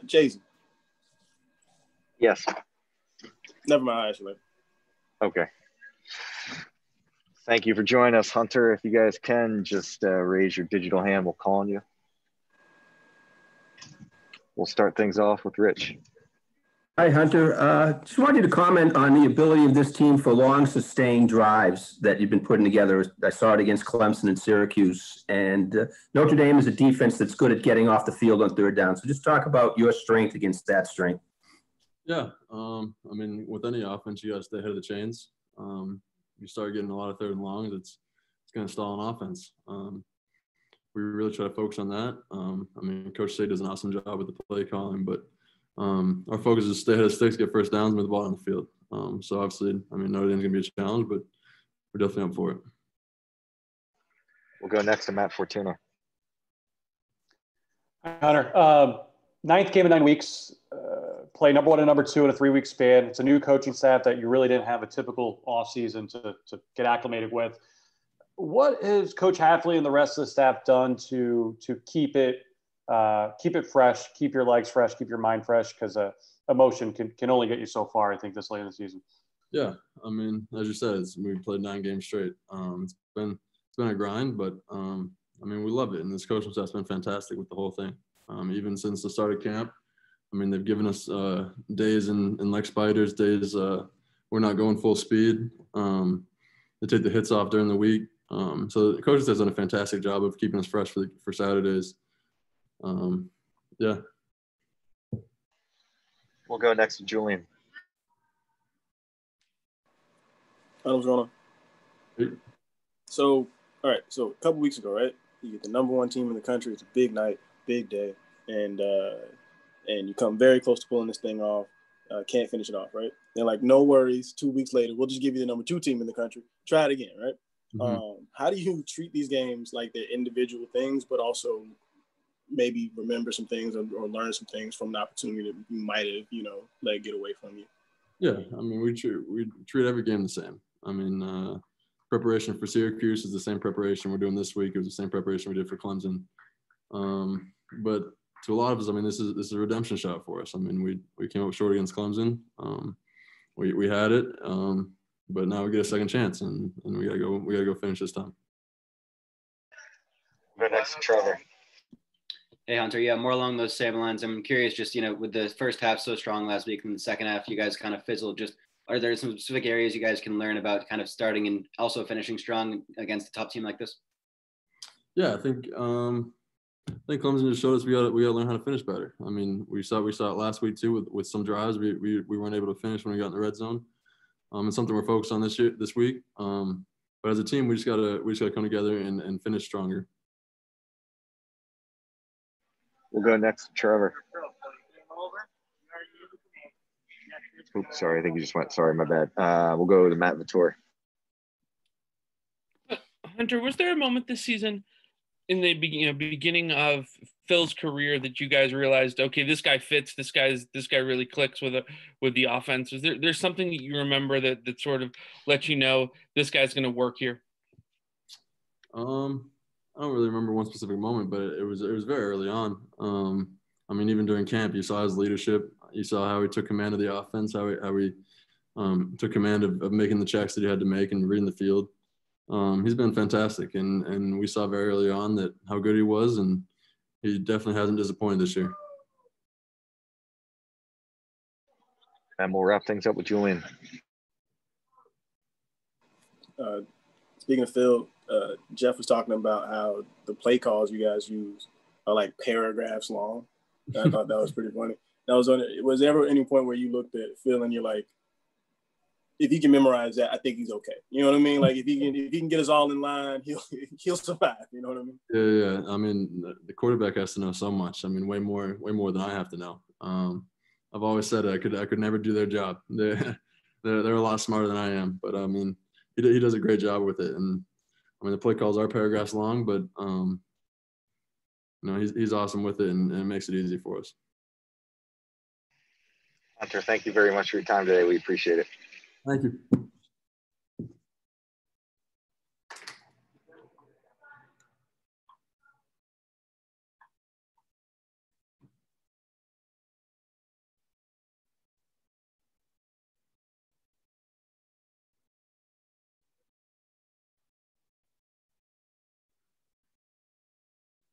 Jason. Yes. Never mind, actually. Okay. Thank you for joining us, Hunter. If you guys can, just raise your digital hand. We'll call on you. We'll start things off with Rich. Hi, Hunter. Just wanted you to comment on the ability of this team for long, sustained drives that you've been putting together. I saw it against Clemson and Syracuse. And Notre Dame is a defense that's good at getting off the field on third down. So just talk about your strength against that strength. Yeah. I mean, with any offense, you got to stay ahead of the chains. You start getting a lot of third and longs, it's going to stall an offense. We really try to focus on that. I mean, Coach Say does an awesome job with the play calling, but our focus is to stay ahead of sticks, get first downs, move the ball on the field. So obviously, I mean, Notre Dame's going to be a challenge, but we're definitely up for it. We'll go next to Matt Fortuna. Hunter, ninth game in 9 weeks, play number 1 and number 2 in a 3-week span. It's a new coaching staff that you really didn't have a typical offseason to get acclimated with. What has Coach Hafley and the rest of the staff done to keep it fresh, keep your legs fresh, keep your mind fresh? Because emotion can only get you so far, I think, this late in the season. Yeah, I mean, as you said, we played 9 games straight. It's been a grind, but I mean, we love it, and this coaching staff's been fantastic with the whole thing. Even since the start of camp, I mean, they've given us days in like spiders, days we're not going full speed. They take the hits off during the week. So the coaches has done a fantastic job of keeping us fresh for Saturdays. Yeah. We'll go next to Julian. What's going on? So, all right. So a couple weeks ago, right? You get the number 1 team in the country. It's a big night, big day, and you come very close to pulling this thing off. Can't finish it off, right? They're like, no worries. 2 weeks later, we'll just give you the number 2 team in the country. Try it again, right? Mm-hmm. How do you treat these games like they're individual things, but also maybe remember some things or learn some things from the opportunity that you might have, let get away from you? Yeah, I mean, we treat every game the same. I mean, preparation for Syracuse is the same preparation we're doing this week. It was the same preparation we did for Clemson. But to a lot of us, I mean, this is a redemption shot for us. I mean, we came up short against Clemson. We had it, but now we get a second chance, and we gotta go finish this time. Go next to Trevor. Hey, Hunter. Yeah, more along those same lines. I'm curious, just, with the first half so strong last week and the second half, you guys kind of fizzled. Just, are there some specific areas you guys can learn about kind of starting and also finishing strong against a top team like this? Yeah, I think Clemson just showed us we got to learn how to finish better. I mean, we saw it last week too with some drives we weren't able to finish when we got in the red zone. It's something we're focused on this week. But as a team, we just gotta come together and finish stronger. We'll go next to Trevor. Oops, sorry, I think you just went. Sorry, my bad. We'll go to Matt Vautour. Hunter, was there a moment this season in the beginning of Phil's career that you guys realized, okay, this guy fits, this guy really clicks with the offense? Is there's something that you remember that sort of let you know this guy's going to work here? I don't really remember one specific moment, but it was very early on. I mean, even during camp, you saw his leadership. You saw how he took command of the offense, how he took command of making the checks that he had to make and reading the field. He's been fantastic, and we saw very early on that how good he was, and he definitely hasn't disappointed this year. And we'll wrap things up with Julian. Speaking of Phil, Jeff was talking about how the play calls you guys use are like paragraphs long. I thought that was pretty funny. Was there ever any point where you looked at Phil and you're like, if he can memorize that, I think he's okay. You know what I mean? Like if he can get us all in line, he'll survive. You know what I mean? Yeah. I mean, the quarterback has to know so much. I mean, way more than I have to know. I've always said I could never do their job. They're a lot smarter than I am. But I mean, he does a great job with it. And I mean, the play calls are paragraphs long, but he's awesome with it, and it makes it easy for us. Hunter, thank you very much for your time today. We appreciate it. Thank you.